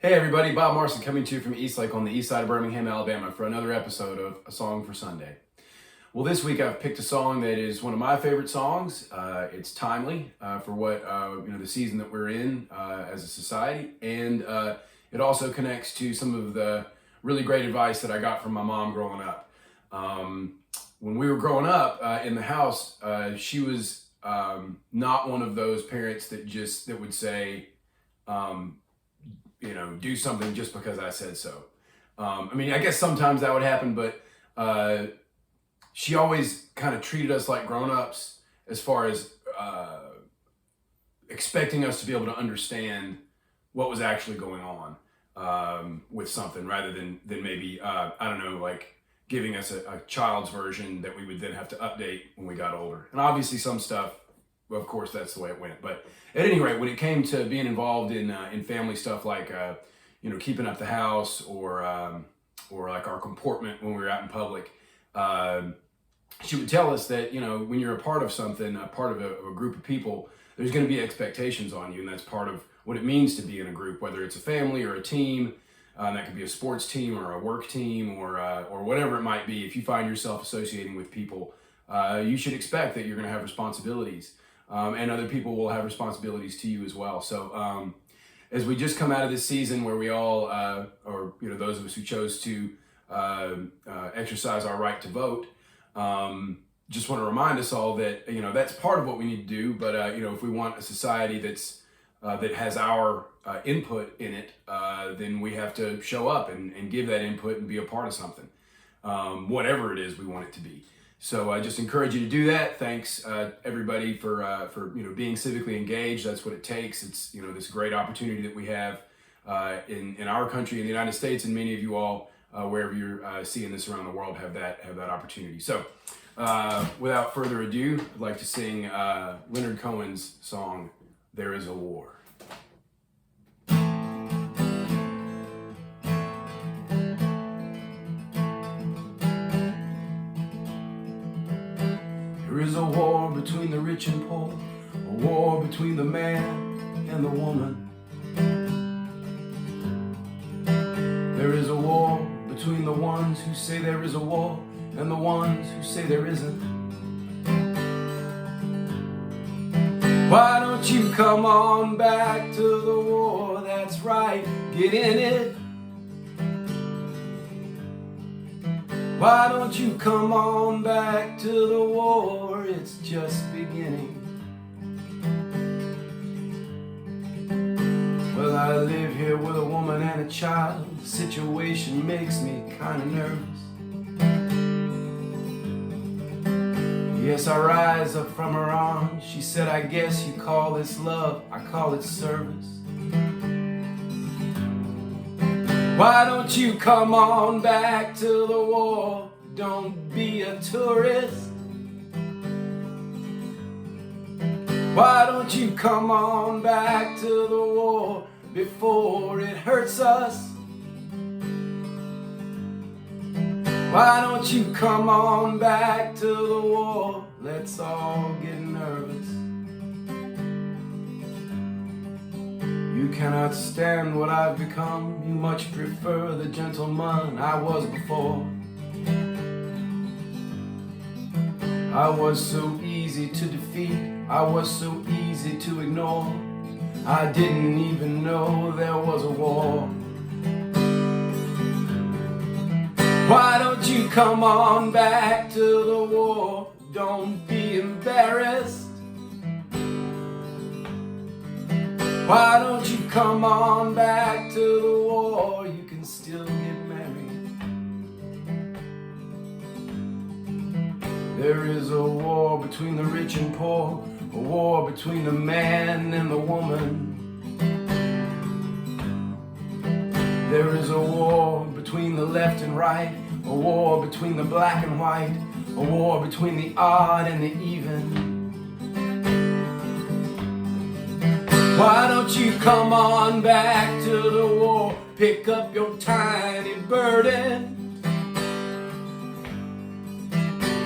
Hey everybody, Bob Marson coming to you from Eastlake on the east side of Birmingham, Alabama for another episode of A Song for Sunday. Well, this week I've picked a song that is one of my favorite songs. It's timely for what the season that we're in as a society, and it also connects to some of the really great advice that I got from my mom growing up. When we were growing up in the house, she was not one of those parents that would say, do something just because I said so. I guess sometimes that would happen, but she always kind of treated us like grown-ups as far as expecting us to be able to understand what was actually going on with something, rather than maybe, like giving us a child's version that we would then have to update when we got older. And obviously some stuff, of course, that's the way it went. But at any rate, when it came to being involved in family stuff like keeping up the house or like our comportment when we were out in public, she would tell us that when you're a part of something, a part of a group of people, there's going to be expectations on you, and that's part of what it means to be in a group, whether it's a family or a team. That could be a sports team or a work team or whatever it might be. If you find yourself associating with people, you should expect that you're going to have responsibilities. And other people will have responsibilities to you as well. So as we just come out of this season where we all, those of us who chose to exercise our right to vote, just want to remind us all that, that's part of what we need to do. But, if we want a society that has our input in it, then we have to show up and give that input and be a part of something, whatever it is we want it to be. So I just encourage you to do that. Thanks everybody for being civically engaged. That's what it takes. It's this great opportunity that we have in our country, in the United States, and many of you all wherever you're seeing this around the world have that opportunity. So without further ado, I'd like to sing Leonard Cohen's song "There Is a War." There is a war between the rich and poor, a war between the man and the woman. There is a war between the ones who say there is a war and the ones who say there isn't. Why don't you come on back to the war? That's right, get in it. Why don't you come on back to the war? It's just beginning. Well, I live here with a woman and a child. The situation makes me kind of nervous. Yes, I rise up from her arms. She said, I guess you call this love, I call it service. Why don't you come on back to the war? Don't be a tourist. Why don't you come on back to the war before it hurts us? Why don't you come on back to the war? Let's all get nervous. You cannot stand what I've become. You much prefer the gentleman I was before. I was so easy to defeat. I was so easy to ignore. I didn't even know there was a war. Why don't you come on back to the war? Don't be embarrassed. Why don't you come on back to the war? You can still get married. There is a war between the rich and poor, a war between the man and the woman. There is a war between the left and right, a war between the black and white, a war between the odd and the even. Why don't you come on back to the war? Pick up your tiny burden.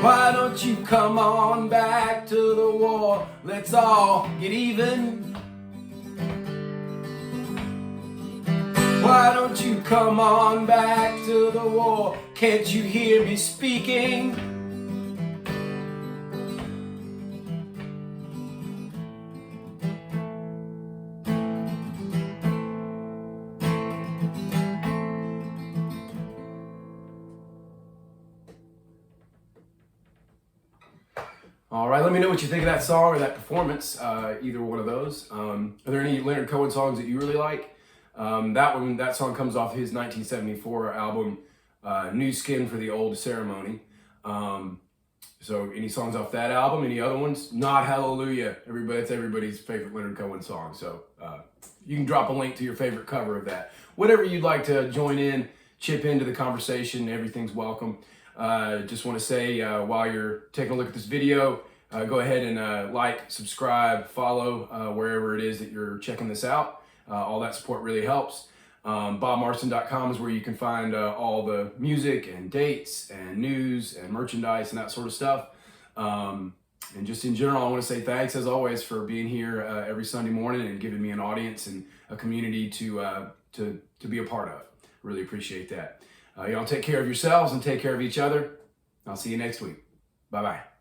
Why don't you come on back to the war? Let's all get even. why don't you come on back to the war? Can't you hear me speaking? All right, let me know what you think of that song or that performance, either one of those. Are there any Leonard Cohen songs that you really like? That song comes off his 1974 album, New Skin for the Old Ceremony. So any songs off that album, any other ones? Not Hallelujah. It's everybody's favorite Leonard Cohen song. So you can drop a link to your favorite cover of that. Whatever you'd like to join in, chip into the conversation, everything's welcome. Just want to say while you're taking a look at this video, go ahead and like, subscribe, follow wherever it is that you're checking this out. All that support really helps. BobMarston.com is where you can find all the music and dates and news and merchandise and that sort of stuff. And just in general, I want to say thanks as always for being here every Sunday morning and giving me an audience and a community to be a part of. Really appreciate that. Y'all take care of yourselves and take care of each other. I'll see you next week. Bye-bye.